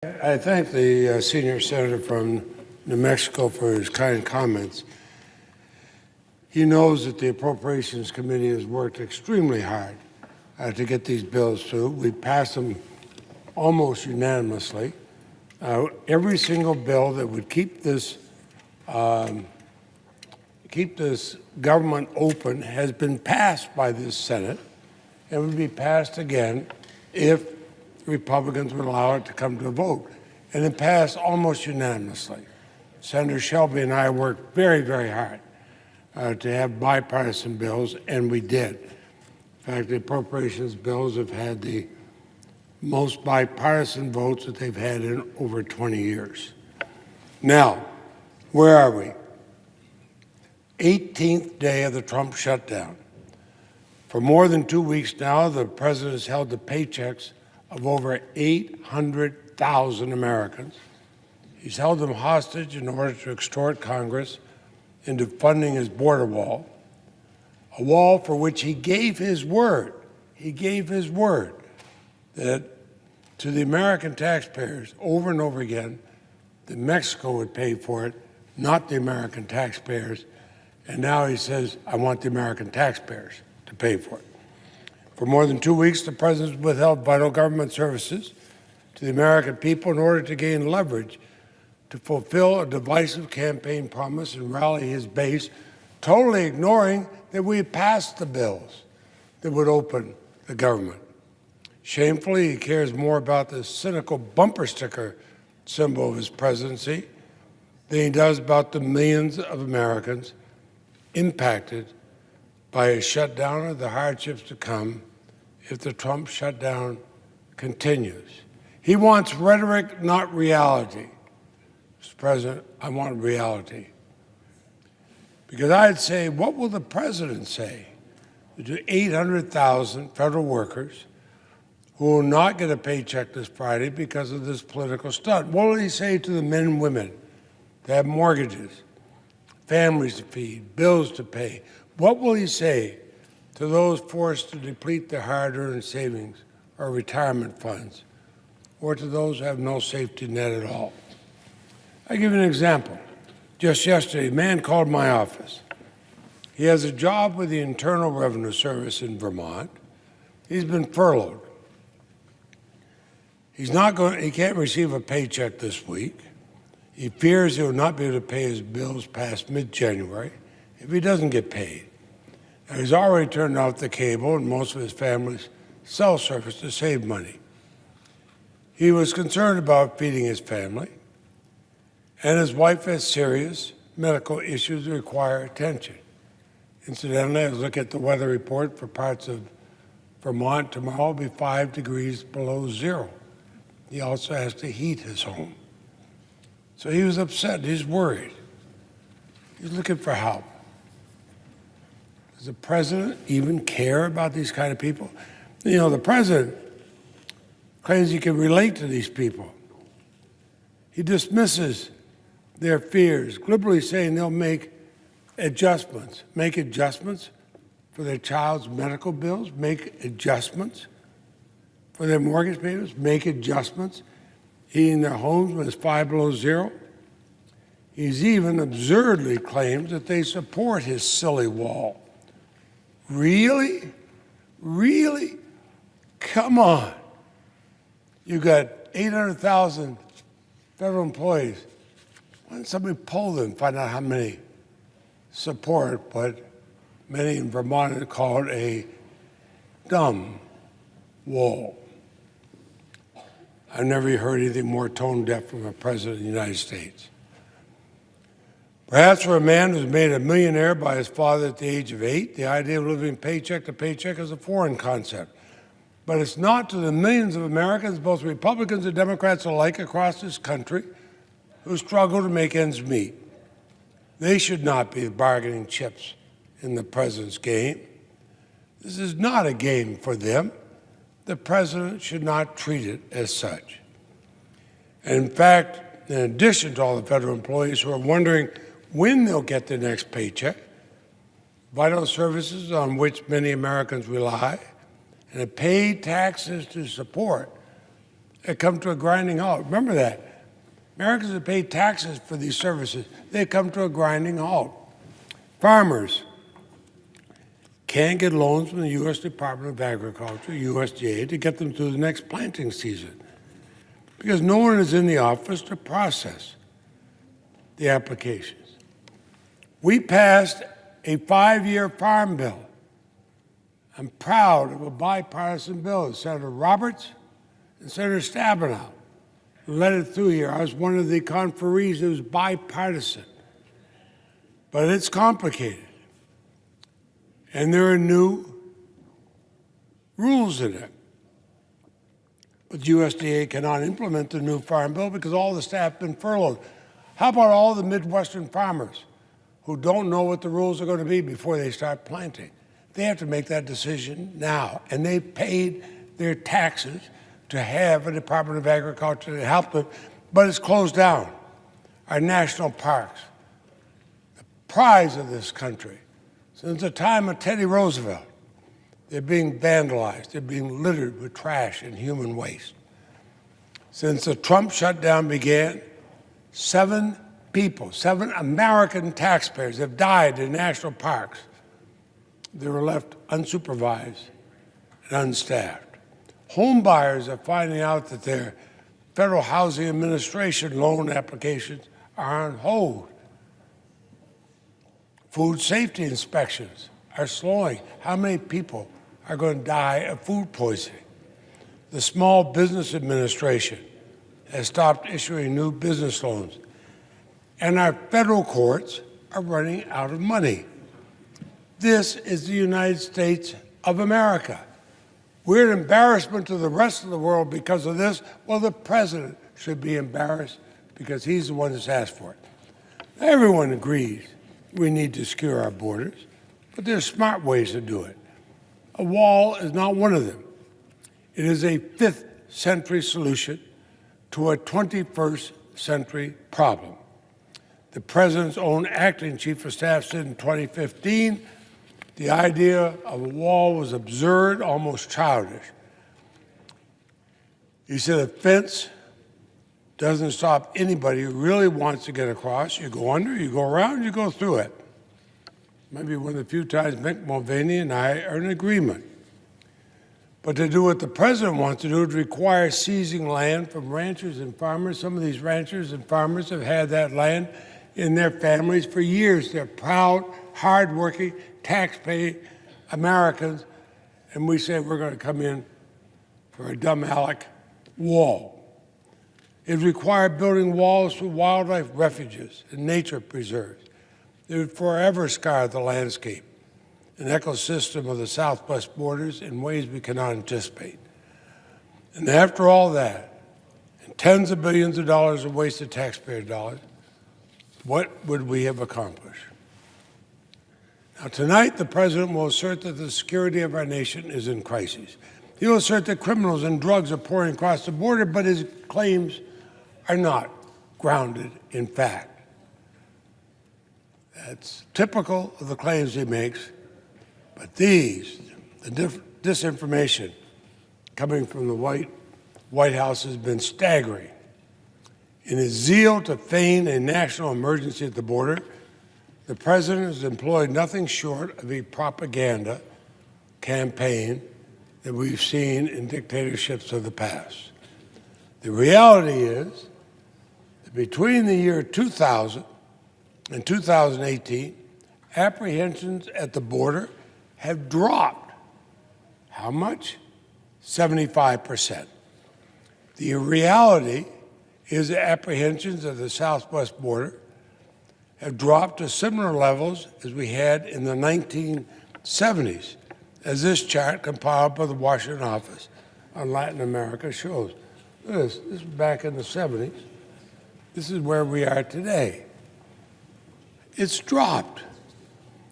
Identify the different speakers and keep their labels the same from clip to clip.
Speaker 1: I thank the senior senator from New Mexico for his kind comments. He knows that the Appropriations Committee has worked extremely hard to get these bills through. We passed them almost unanimously. Every single bill that would keep this government open has been passed by this Senate and would be passed again if Republicans would allow it to come to a vote. And it passed almost unanimously. Senator Shelby and I worked very, very hard to have bipartisan bills, and we did. In fact, the appropriations bills have had the most bipartisan votes that they've had in over 20 years. Now, where are we? 18th day of the Trump shutdown. For more than 2 weeks now, the president has held the paychecks of over 800,000 Americans. He's held them hostage in order to extort Congress into funding his border wall, a wall for which he gave his word. He gave his word that to the American taxpayers over and over again that Mexico would pay for it, not the American taxpayers. And now he says, I want the American taxpayers to pay for it. For more than 2 weeks, the president withheld vital government services to the American people in order to gain leverage to fulfill a divisive campaign promise and rally his base, totally ignoring that we had passed the bills that would open the government. Shamefully, he cares more about the cynical bumper sticker symbol of his presidency than he does about the millions of Americans impacted by a shutdown or the hardships to come if the Trump shutdown continues. He wants rhetoric, not reality. Mr. President, I want reality. Because I'd say, what will the president say to 800,000 federal workers who will not get a paycheck this Friday because of this political stunt? What will he say to the men and women that have mortgages, families to feed, bills to pay? What will he say to those forced to deplete their hard-earned savings or retirement funds, or to those who have no safety net at all? I'll give you an example. Just yesterday, a man called my office. He has a job with the Internal Revenue Service in Vermont. He's been furloughed. He can't receive a paycheck this week. He fears he will not be able to pay his bills past mid-January if he doesn't get paid. Now, he's already turned off the cable and most of his family's cell service to save money. He was concerned about feeding his family, and his wife has serious medical issues that require attention. Incidentally, I was looking at the weather report for parts of Vermont. Tomorrow will be 5 degrees below zero. He also has to heat his home. So he was upset. He's worried. He's looking for help. Does the president even care about these kind of people? You know, the president claims he can relate to these people. He dismisses their fears, glibly saying they'll make adjustments for their child's medical bills, make adjustments for their mortgage payments, make adjustments, heating their homes when it's 5 below zero. He's even absurdly claims that they support his silly wall. Really? Really? Come on. You got 800,000 federal employees. Why don't somebody poll them and find out how many support what many in Vermont call it a dumb wall? I've never heard anything more tone deaf from a president of the United States. Perhaps for a man who's made a millionaire by his father at the age of 8, the idea of living paycheck to paycheck is a foreign concept. But it's not to the millions of Americans, both Republicans and Democrats alike across this country, who struggle to make ends meet. They should not be the bargaining chips in the president's game. This is not a game for them. The president should not treat it as such. And in fact, in addition to all the federal employees who are wondering when they'll get their next paycheck, vital services on which many Americans rely and have paid taxes to support It come to a grinding halt. Remember that. Americans that pay taxes for these services, they come to a grinding halt. Farmers can't get loans from the U.S. Department of Agriculture, USDA, to get them through the next planting season because no one is in the office to process the applications. We passed a 5-year farm bill. I'm proud of a bipartisan bill. Senator Roberts and Senator Stabenow led it through here. I was one of the conferees. It was bipartisan. But it's complicated. And there are new rules in it. But the USDA cannot implement the new farm bill because all the staff have been furloughed. How about all the Midwestern farmers who don't know what the rules are going to be before they start planting? They have to make that decision now. And they paid their taxes to have a Department of Agriculture to help them, but it's closed down. Our national parks, the prize of this country. Since the time of Teddy Roosevelt, they're being vandalized. They're being littered with trash and human waste. Since the Trump shutdown began, 7 American taxpayers have died in national parks. They were left unsupervised and unstaffed. Home buyers are finding out that their Federal Housing Administration loan applications are on hold. Food safety inspections are slowing. How many people are going to die of food poisoning? The Small Business Administration has stopped issuing new business loans. And our federal courts are running out of money. This is the United States of America. We're an embarrassment to the rest of the world because of this. Well, the president should be embarrassed because he's the one that's asked for it. Everyone agrees we need to secure our borders, but there's smart ways to do it. A wall is not one of them. It is a 5th century solution to a 21st century problem. The president's own acting chief of staff said in 2015, the idea of a wall was absurd, almost childish. He said a fence doesn't stop anybody who really wants to get across. You go under, you go around, you go through it. Maybe one of the few times Mick Mulvaney and I are in agreement. But to do what the president wants to do would require seizing land from ranchers and farmers. Some of these ranchers and farmers have had that land in their families for years. They're proud, hardworking, tax-paying Americans, and we say we're going to come in for a dumb Alec wall. It required building walls for wildlife refuges and nature preserves. It would forever scar the landscape and ecosystem of the southwest borders in ways we cannot anticipate. And after all that, and tens of billions of dollars of wasted taxpayer dollars, what would we have accomplished? Now, tonight, the president will assert that the security of our nation is in crisis. He will assert that criminals and drugs are pouring across the border, but his claims are not grounded in fact. That's typical of the claims he makes, but the disinformation coming from the White House has been staggering. In his zeal to feign a national emergency at the border, the president has employed nothing short of a propaganda campaign that we've seen in dictatorships of the past. The reality is that between the year 2000 and 2018, apprehensions at the border have dropped. How much? 75%. The reality is that apprehensions at the southwest border have dropped to similar levels as we had in the 1970s, as this chart compiled by the Washington office on Latin America shows. Look at this. This is back in the 70s. This is where we are today. It's dropped.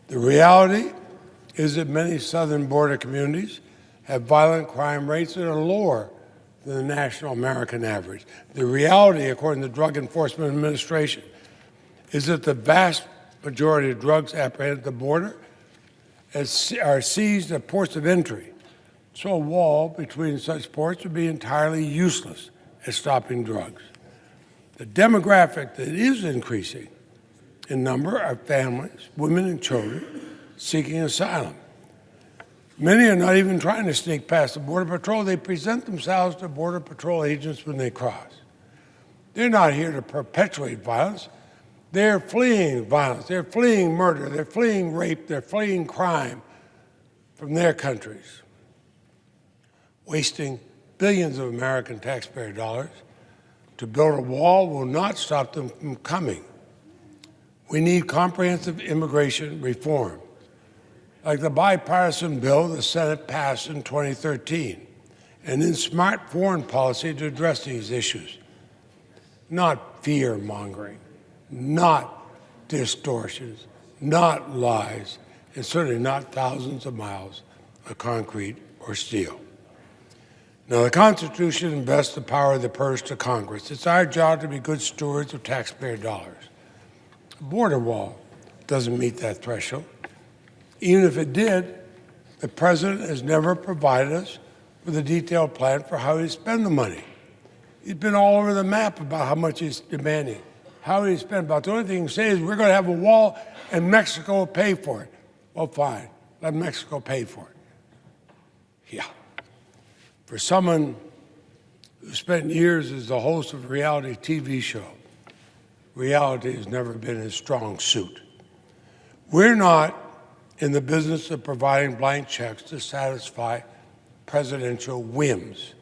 Speaker 1: The reality is that many southern border communities have violent crime rates that are lower than the national American average. The reality, according to the Drug Enforcement Administration, is that the vast majority of drugs apprehended at the border are seized at ports of entry. So a wall between such ports would be entirely useless. at stopping drugs. The demographic that is increasing in number are families, women and children seeking asylum. Many are not even trying to sneak past the Border Patrol. They present themselves to Border Patrol agents when they cross. They're not here to perpetuate violence. They're fleeing violence. They're fleeing murder. They're fleeing rape. They're fleeing crime from their countries, wasting billions of American taxpayer dollars to build a wall will not stop them from coming. We need comprehensive immigration reform, like the bipartisan bill the Senate passed in 2013, and then smart foreign policy to address these issues. Not fear-mongering, not distortions, not lies, and certainly not thousands of miles of concrete or steel. Now, the Constitution invests the power of the purse to Congress. It's our job to be good stewards of taxpayer dollars. A border wall doesn't meet that threshold. Even if it did, the president has never provided us with a detailed plan for how he spend the money. He's been all over the map about how much he's demanding, how he spent. About the only thing he can say is we're going to have a wall and Mexico will pay for it. Well, fine, let Mexico pay for it. Yeah. For someone who spent years as the host of a reality TV show, reality has never been his strong suit. We're not in the business of providing blank checks to satisfy presidential whims.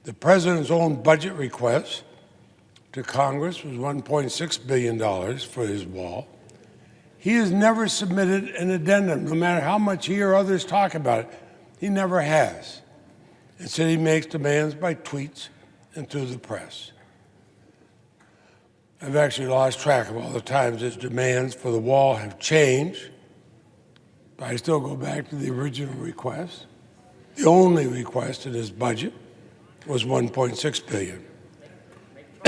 Speaker 1: The president's own budget request to Congress was $1.6 billion for his wall. He has never submitted an addendum, no matter how much he or others talk about it. He never has. Instead, he makes demands by tweets and through the press. I've actually lost track of all the times his demands for the wall have changed, but I still go back to the original request. The only request in his budget was $1.6 billion.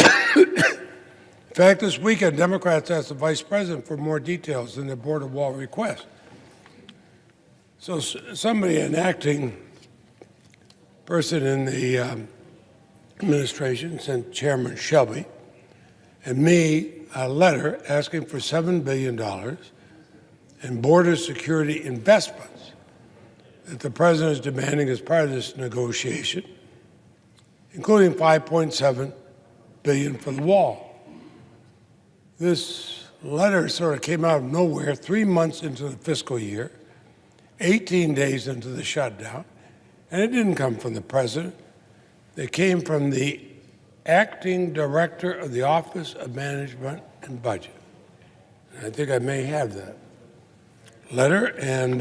Speaker 1: In fact, this weekend, Democrats asked the vice president for more details in their border wall request. So somebody, an acting person in the administration, sent Chairman Shelby and me a letter asking for $7 billion in border security investments that the president is demanding as part of this negotiation, including $5.7 billion for the wall. This letter sort of came out of nowhere 3 months into the fiscal year, 18 days into the shutdown, and it didn't come from the president. It came from the acting director of the Office of Management and Budget. And I think I may have that letter. And,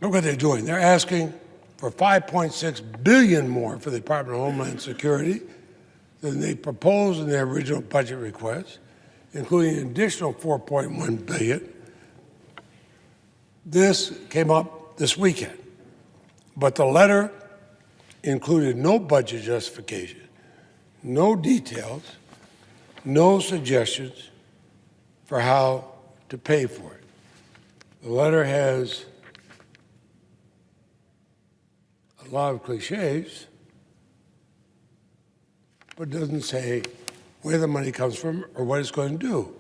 Speaker 1: look what they're doing. They're asking for $5.6 billion more for the Department of Homeland Security than they proposed in their original budget request, including an additional $4.1 billion. This came up this weekend, but the letter included no budget justification, no details, no suggestions for how to pay for it. The letter has a lot of cliches, but doesn't say where the money comes from or what it's going to do.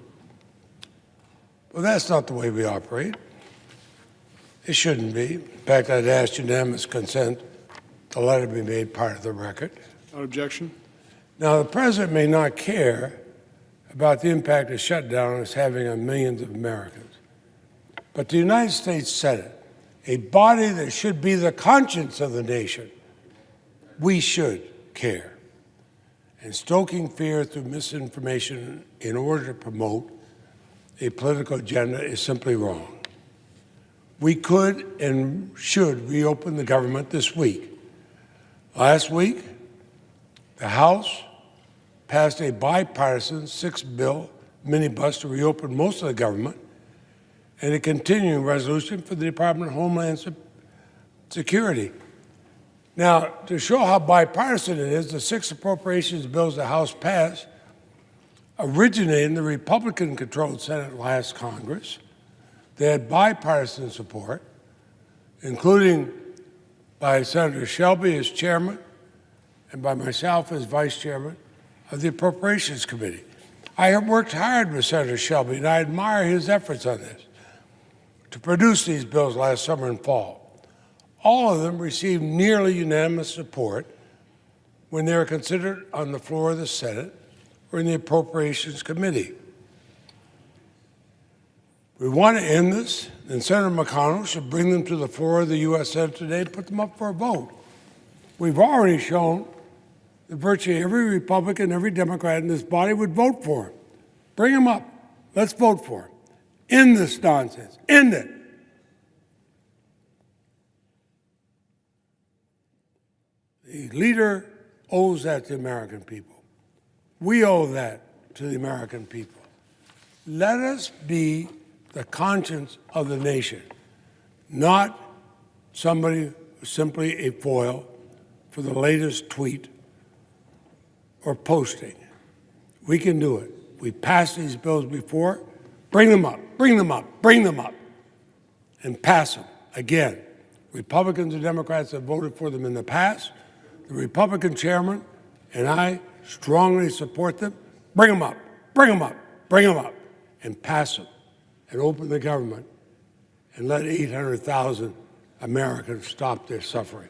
Speaker 1: Well, that's not the way we operate. It shouldn't be. In fact, I'd ask unanimous consent the letter be made part of the record.
Speaker 2: Without objection.
Speaker 1: Now, the president may not care about the impact the shutdown is having on millions of Americans, but the United States Senate, a body that should be the conscience of the nation, we should care. And stoking fear through misinformation in order to promote a political agenda is simply wrong. We could and should reopen the government this week. Last week, the House passed a bipartisan 6-bill minibus to reopen most of the government and a continuing resolution for the Department of Homeland Security. Now, to show how bipartisan it is, the 6 appropriations bills the House passed originated in the Republican-controlled Senate last Congress. They had bipartisan support, including by Senator Shelby as chairman and by myself as vice chairman of the Appropriations Committee. I have worked hard with Senator Shelby, and I admire his efforts on this, to produce these bills last summer and fall. All of them received nearly unanimous support when they were considered on the floor of the Senate or in the Appropriations Committee. We want to end this, then Senator McConnell should bring them to the floor of the U.S. Senate today and put them up for a vote. We've already shown that virtually every Republican, every Democrat in this body would vote for him. Bring him up. Let's vote for him. End this nonsense. End it. The leader owes that to the American people. We owe that to the American people. Let us be the conscience of the nation, not somebody who's simply a foil for the latest tweet or posting. We can do it. We passed these bills before. Bring them up, bring them up, bring them up, and pass them. Again, Republicans and Democrats have voted for them in the past. The Republican chairman and I strongly support them. Bring them up, bring them up, bring them up, and pass them, and open the government, and let 800,000 Americans stop their suffering.